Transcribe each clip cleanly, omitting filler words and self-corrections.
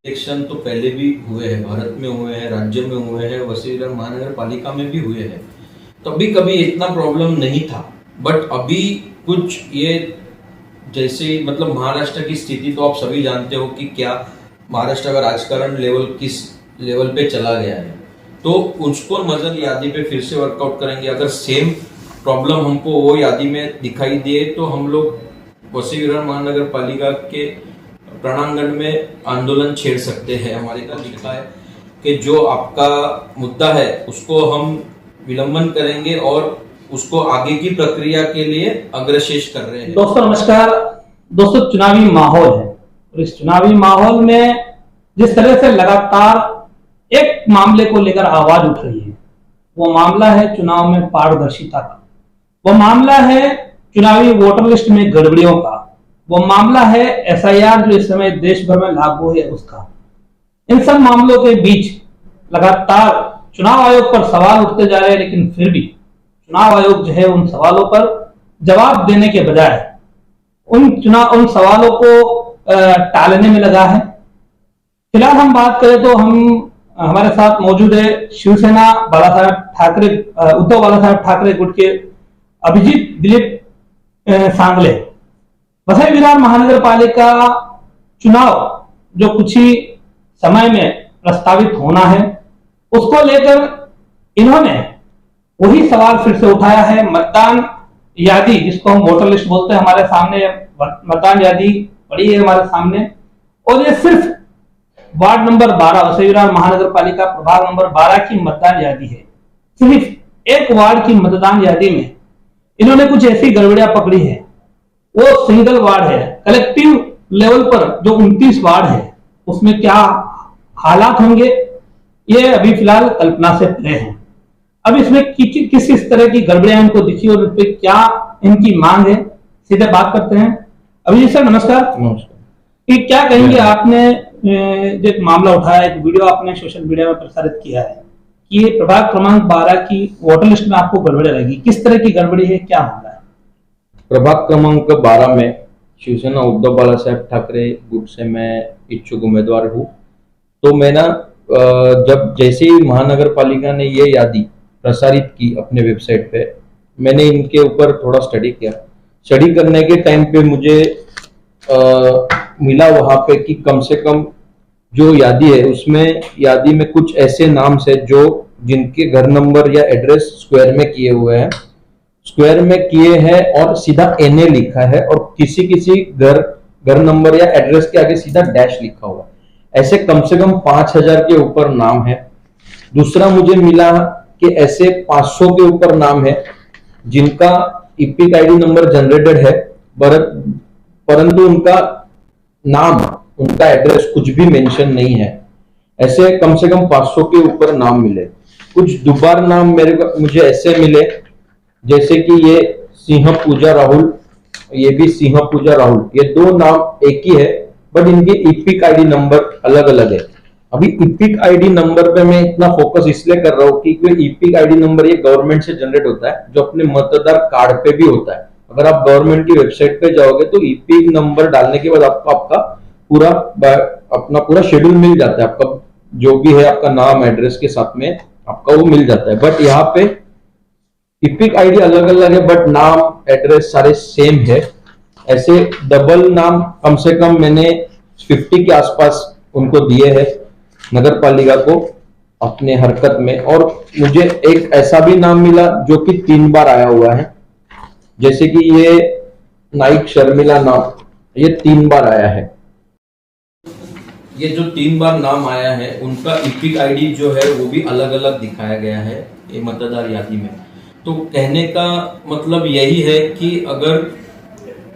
Election तो पहले भी हुए हैं, भारत में हुए हैं, राज्य में हुए हैं, वसई महानगर पालिका में भी हुए हैं। तभी कभी इतना प्रॉब्लम नहीं था, बट अभी कुछ ये जैसे मतलब महाराष्ट्र की स्थिति तो आप सभी जानते हो कि क्या महाराष्ट्र का राजकारण लेवल किस लेवल पे चला गया है, तो उसको नजर यादी पे फिर से वर्कआउट करेंगे। अगर सेम प्रॉब्लम हमको वो यादी में दिखाई दिए तो हम लोग वसई विरार महानगर पालिका के प्रांगण में आंदोलन छेड़ सकते हैं। हमारे का लिखा है कि जो आपका मुद्दा है उसको हम विलंबन करेंगे और उसको आगे की प्रक्रिया के लिए अग्रसेश कर रहे हैं। दोस्तों नमस्कार। दोस्तों चुनावी माहौल है और इस चुनावी माहौल में जिस तरह से लगातार एक मामले को लेकर आवाज उठ रही है, वो मामला है चुनाव में पारदर्शिता का, वो मामला है चुनावी वोटर लिस्ट में गड़बड़ियों का, वो मामला है एसआईआर जो इस समय देश भर में लागू है उसका। इन सब मामलों के बीच लगातार चुनाव आयोग पर सवाल उठते जा रहे हैं, लेकिन फिर भी चुनाव आयोग जो है उन सवालों पर जवाब देने के बजाय उन सवालों को टालने में लगा है। फिलहाल हम बात करें तो हमारे साथ मौजूद है शिवसेना उद्धव बालासाहेब ठाकरे गुट के अभिजीत दिलीप सांगले। वसई विरार महानगर पालिका चुनाव जो कुछ ही समय में प्रस्तावित होना है, उसको लेकर इन्होंने वही सवाल फिर से उठाया है। मतदान यादी जिसको हम वोटर लिस्ट बोलते हैं, हमारे सामने मतदान यादी पड़ी है हमारे सामने, और ये सिर्फ वार्ड नंबर 12 वसई विरार महानगर पालिका प्रभाग नंबर 12 की मतदान यादी है। सिर्फ एक वार्ड की मतदान यादी में इन्होंने कुछ ऐसी गड़बड़ियां पकड़ी है। वो सिंगल वार्ड है, कलेक्टिव लेवल पर जो 29 वार्ड है उसमें क्या हालात होंगे ये अभी फिलहाल कल्पना से परे हैं। अब इसमें किस तरह की गड़बड़ियां इनको दिखी और इस पे क्या इनकी मांग है, सीधे बात करते हैं। अभिजीत सर नमस्कार। कि क्या कहेंगे, आपने जो एक मामला उठाया, एक वीडियो आपने सोशल मीडिया में प्रसारित किया है कि ये प्रभाग क्रमांक 12 की वोटर लिस्ट में आपको गड़बड़ी लगी, किस तरह की गड़बड़ी है, क्या मामला है? प्रभाग क्रमांक 12 में शिवसेना उद्धव बालासाहेब ठाकरे गुट से मैं इच्छुक उम्मीदवार हूँ। तो मैं ना जब जैसे ही महानगर पालिका ने ये यादी प्रसारित की अपने वेबसाइट पे, मैंने इनके ऊपर थोड़ा स्टडी किया। स्टडी करने के टाइम पे मुझे मिला वहां पे कि कम से कम जो यादी है उसमें यादी में कुछ ऐसे नाम से जो जिनके घर नंबर या एड्रेस स्क्वायर में किए हुए हैं, स्क्वायर में किए हैं और सीधा एनए लिखा है, और किसी घर नंबर या एड्रेस के आगे सीधा डैश लिखा हुआ। ऐसे कम से कम 5000 के ऊपर नाम है। दूसरा मुझे मिला कि ऐसे 500 के ऊपर नाम है जिनका ईपिक आईडी नंबर जनरेटेड है, परंतु उनका नाम, उनका एड्रेस कुछ भी मेंशन नहीं है। ऐसे कम से कम 500 के ऊपर नाम मिले। कुछ दुबार नाम मुझे ऐसे मिले जैसे कि ये सिंह पूजा राहुल, ये भी सिंह पूजा राहुल, ये दो नाम एक ही है बट इनके ईपिक आईडी नंबर अलग अलग है। अभी ईपिक आईडी नंबर पे मैं इतना फोकस इसलिए कर रहा हूँ कि ईपिक आईडी नंबर ये गवर्नमेंट से जनरेट होता है, जो अपने मतदार कार्ड पे भी होता है। अगर आप गवर्नमेंट की वेबसाइट पे जाओगे तो ईपिक नंबर डालने के बाद आपको अपना पूरा शेड्यूल मिल जाता है, आपका जो भी है आपका नाम एड्रेस के साथ में आपका वो मिल जाता है। बट यहाँ पे ईपिक आईडी अलग अलग है बट नाम एड्रेस सारे सेम है। ऐसे डबल नाम कम से कम मैंने 50 के आसपास उनको दिए हैं नगर पालिका को अपने हरकत में, और मुझे एक ऐसा भी नाम मिला जो कि 3 बार आया हुआ है, जैसे कि ये नाइक शर्मिला नाम, ये 3 बार आया है। ये जो 3 बार नाम आया है उनका ईपिक आईडी जो है वो भी अलग अलग दिखाया गया है ये मतदार यादी में। तो कहने का मतलब यही है कि अगर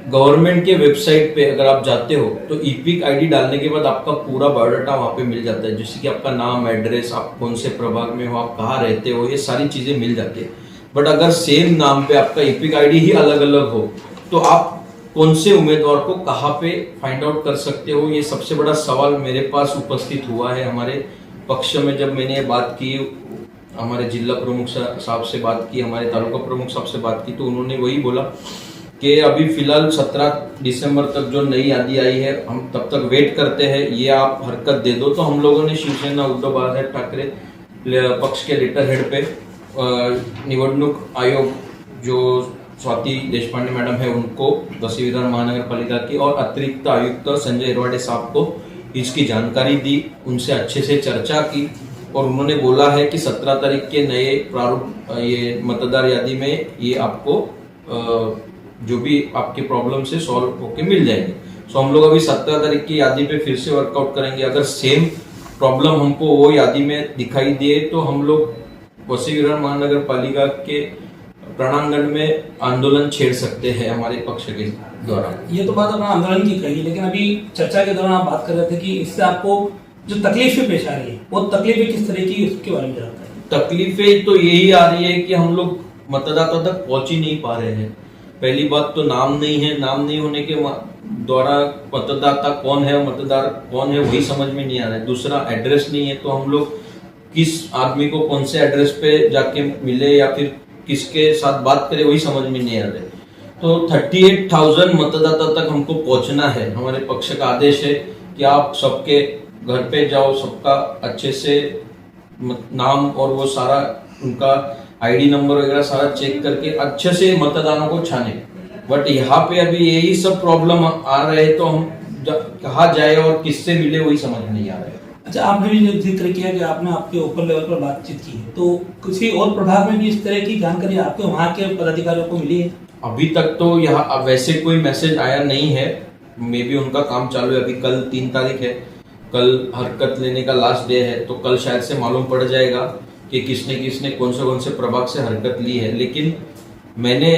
गवर्नमेंट के वेबसाइट पे अगर आप जाते हो तो ईपिक आईडी डालने के बाद आपका पूरा बायोडाटा वहाँ पे मिल जाता है, जैसे कि आपका नाम, एड्रेस, आप कौन से प्रभाग में हो, आप कहाँ रहते हो, ये सारी चीजें मिल जाती है। बट अगर सेम नाम पे आपका ईपिक आईडी ही अलग अलग हो तो आप कौन से उम्मीदवार को कहाँ पे फाइंड आउट कर सकते हो, ये सबसे बड़ा सवाल मेरे पास उपस्थित हुआ है। हमारे पक्ष में जब मैंने ये बात की, हमारे जिला प्रमुख साहब से बात की, हमारे तालुका प्रमुख साहब से बात की, तो उन्होंने वही बोला कि अभी फिलहाल 17 दिसंबर तक जो नई यादी आई है हम तब तक वेट करते हैं, ये आप हरकत दे दो। तो हम लोगों ने शिवसेना उद्धव बाळासाहेब ठाकरे पक्ष के लेटर हेड पे निवडणूक आयोग जो स्वाति देशपांडे मैडम है उनको, 10वीं विधान महानगर पालिका की, और अतिरिक्त आयुक्त संजय हिरवाडे साहब को इसकी जानकारी दी, उनसे अच्छे से चर्चा की और उन्होंने बोला है कि 17 तारीख के नए प्रारूप ये मतदार यादी में ये आपको जो भी आपके प्रॉब्लम से सॉल्व होके मिल जाएंगे। सो हम लोग अभी 17 तारीख की यादी पे फिर से वर्कआउट करेंगे। अगर सेम प्रॉब्लम हमको वो यादी में दिखाई दिए तो हम लोग वसी विरार महानगर पालिका के प्रणांगण में आंदोलन छेड़ सकते हैं हमारे पक्ष के द्वारा। ये तो बात अपना आंदोलन की कही, लेकिन अभी चर्चा के दौरान आप बात कर रहे थे कि इससे आपको जो तकलीफें पेश आ रही है वो तकलीफें किस तरह की, उसके बारे में जानते हैं। तकलीफें तो यही आ रही है कि हम लोग मतदाता तक पहुंच ही नहीं पा रहे हैं। पहली बात तो नाम नहीं है, नाम नहीं होने के द्वारा मतदाता कौन है, मतदार कौन है वही समझ में नहीं आ रहा है। दूसरा एड्रेस नहीं है, तो हम लोग किस आदमी को कौन से एड्रेस पे जाके मिले या फिर किसके साथ बात करें वही समझ में नहीं आ रहा है। तो 38,000 मतदाता तक हमको पहुंचना है। हमारे पक्ष का आदेश है कि आप सबके घर पे जाओ, सबका अच्छे से नाम और वो सारा उनका आईडी नंबर वगैरह सारा चेक करके अच्छे से मतदानों को छाने। बट यहाँ पे अभी यही सब प्रॉब्लम आ रहे हैं, तो हम कहाँ जाए और किससे मिले वही समझ नहीं आ रहा है। अच्छा, आपने भी जो जिक्र किया कि आपने आपके ऊपर लेवल पर बातचीत की है, तो किसी और प्रभाग में भी इस तरह की जानकारी आपके वहाँ के पदाधिकारियों को मिली है? अभी तक तो यहाँ वैसे कोई मैसेज आया नहीं है। मे बी उनका काम चालू है। अभी कल 3 तारीख है, कल हरकत लेने का लास्ट डे है, तो कल शायद से मालूम पड़ जाएगा कि किसने किसने कौन से प्रभाग से हरकत ली है। लेकिन मैंने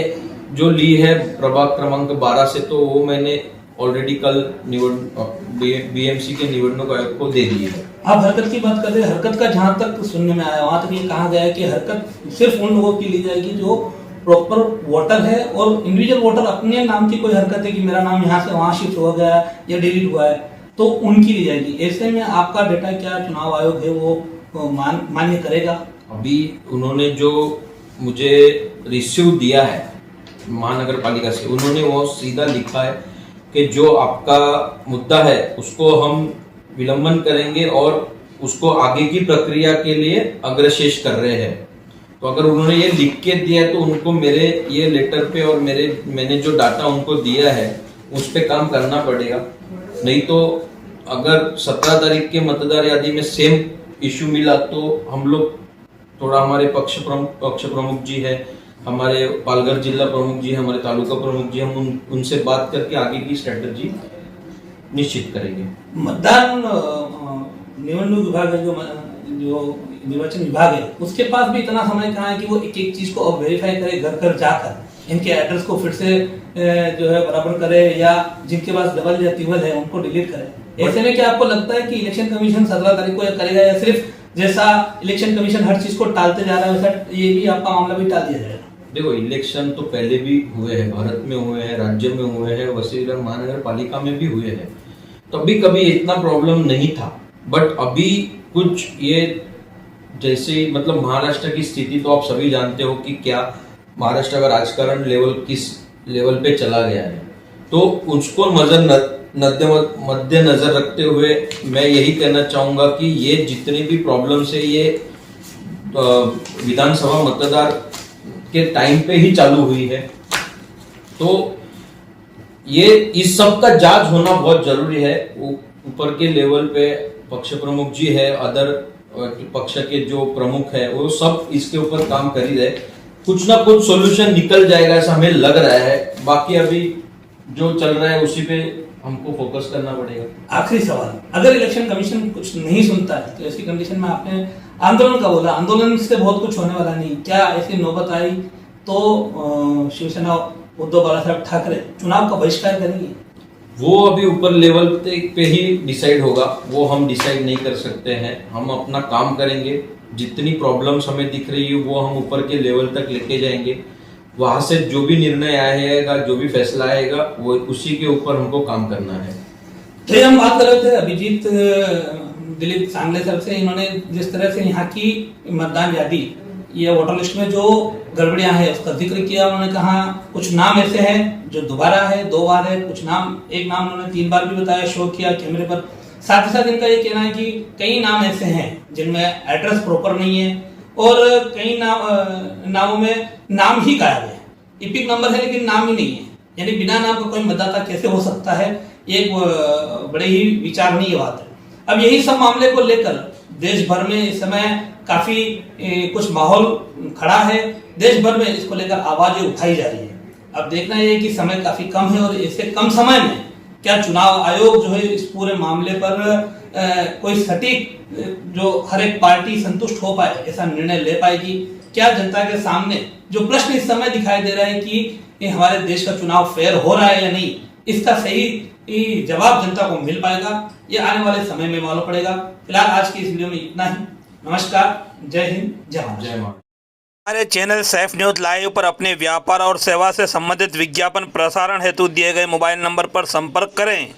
जो ली है प्रभाग क्रमांक 12 से, तो वो मैंने ऑलरेडी कल बीएमसी के निवडणूक आयोग को दे दी है। आप हरकत की बात कर रहे हैं, हरकत का जहाँ तक सुनने में आया वहां तक ये कहा गया है कि हरकत सिर्फ उन लोगों की ली जाएगी जो प्रॉपर वोटर है, और इंडिविजुअल वोटर अपने नाम की कोई हरकत है कि मेरा नाम यहाँ से वहां शिफ्ट हो गया या डिलीट हुआ है, तो उनकी ली जाएगी। ऐसे में आपका डेटा क्या चुनाव आयोग है वो मान्य करेगा? अभी उन्होंने जो मुझे रिसीव दिया है महानगर पालिका से, उन्होंने वो सीधा लिखा है कि जो आपका मुद्दा है उसको हम विलंबन करेंगे और उसको आगे की प्रक्रिया के लिए अग्रशेष कर रहे हैं। तो अगर उन्होंने ये लिख के दिया है तो उनको मेरे ये लेटर पे और मैंने जो डाटा उनको दिया है उस पे काम करना पड़ेगा। नहीं तो अगर 17 तारीख के मतदार यादी में सेम इश्यू मिला तो हम लोग थोड़ा, हमारे पक्ष प्रमुख जी है, हमारे पालघर जिला प्रमुख जी, हमारे तालुका प्रमुख जी, हम उनसे बात करके आगे की स्ट्रेटजी निश्चित करेंगे। मतदान निवडणूक विभाग है, जो निर्वाचन विभाग है, उसके पास भी इतना समय कहाँ है कि वो एक एक चीज को अब वेरीफाई करे, घर घर जाकर इनके एड्रेस को फिर से जो है बराबर करे, या जिनके पास डबल या ट्रिपल है उनको डिलीट करे। ऐसे में क्या आपको लगता है कि इलेक्शन कमीशन 17 तारीख को करेगा, या सिर्फ जैसा इलेक्शन कमीशन हर चीज को टालते जा रहा है वैसा ये भी आपका मामला भी टाल दिया जाएगा? देखो, इलेक्शन तो पहले भी हुए हैं, भारत में हुए हैं, राज्य में हुए हैं, वसी विरार महानगर पालिका में भी हुए हैं। तभी कभी इतना प्रॉब्लम नहीं था। बट अभी कुछ ये जैसे मतलब महाराष्ट्र की स्थिति तो आप सभी जानते हो कि क्या महाराष्ट्र का राजकारण लेवल किस लेवल पे चला गया है। तो उसको मद्देनजर रखते हुए मैं यही कहना चाहूंगा कि ये जितनी भी प्रॉब्लम्स है ये विधानसभा मतदार के टाइम पे ही चालू हुई है। तो ये इस सब का जांच होना बहुत जरूरी है। ऊपर के लेवल पे पक्ष प्रमुख जी है, अदर पक्ष के जो प्रमुख है, वो सब इसके ऊपर काम कर ही रहे। कुछ ना कुछ सॉल्यूशन निकल जाएगा ऐसा हमें लग रहा है। बाकी अभी जो चल रहा है उसी पे हमको फोकस करना पड़ेगा। आखिरी सवाल, अगर इलेक्शन कमीशन कुछ नहीं सुनता है तो ऐसी कंडीशन में आपने आंदोलन का बोला, आंदोलन से बहुत कुछ होने वाला नहीं, क्या ऐसी नौबत आई तो शिवसेना उद्धव बाळासाहेब ठाकरे चुनाव का बहिष्कार करेंगे? वो अभी ऊपर लेवल पे ही डिसाइड होगा, वो हम डिसाइड नहीं कर सकते हैं। हम अपना काम करेंगे, जितनी प्रॉब्लम्स हमें दिख रही है वो हम ऊपर के लेवल तक लेके जाएंगे। वहां से जो भी निर्णय आएगा, जो भी फैसला आएगा, वो उसी के ऊपर हमको काम करना है। तो हम बात कर रहे थे अभिजीत दिलीप सांगले सर से, इन्होंने जिस तरह से यहाँ की मतदान यादी ये वोटर लिस्ट में जो गड़बड़ियां हैं उसका जिक्र किया। उन्होंने कहा कुछ नाम ऐसे हैं जो दोबारा है, 2 बार है, कुछ नाम, एक नाम उन्होंने 3 बार भी बताया, शो किया कैमरे पर। साथ ही साथ इनका ये कहना है कि कई नाम ऐसे हैं जिनमें एड्रेस प्रॉपर नहीं है और कई नामों में नाम ही गायब है। इपिक नंबर है लेकिन नाम ही नहीं है, यानी बिना नाम का कोई मतदाता कैसे हो सकता है, ये एक बड़े ही विचारणीय बात है। अब यही सब मामले को लेकर देश भर में इस समय काफी कुछ माहौल खड़ा है। देश भर में इसको लेकर आवाजें उठाई जा रही है। अब देखना ये कि समय काफी कम है और इससे कम समय में क्या चुनाव आयोग जो है इस पूरे मामले पर कोई सटीक जो हर एक पार्टी संतुष्ट हो पाए ऐसा निर्णय ले पाएगी। क्या जनता के सामने जो प्रश्न इस समय दिखाई दे रहा है कि हमारे देश का चुनाव फेयर हो रहा है या नहीं, इसका सही जवाब जनता को मिल पाएगा, ये आने वाले समय में मालूम पड़ेगा। फिलहाल आज की इस वीडियो में इतना ही। नमस्कार, जय हिंद, जय महाराष्ट्र। हमारे चैनल सैफ न्यूज लाइव पर अपने व्यापार और सेवा से संबंधित विज्ञापन प्रसारण हेतु दिए गए मोबाइल नंबर पर संपर्क करें।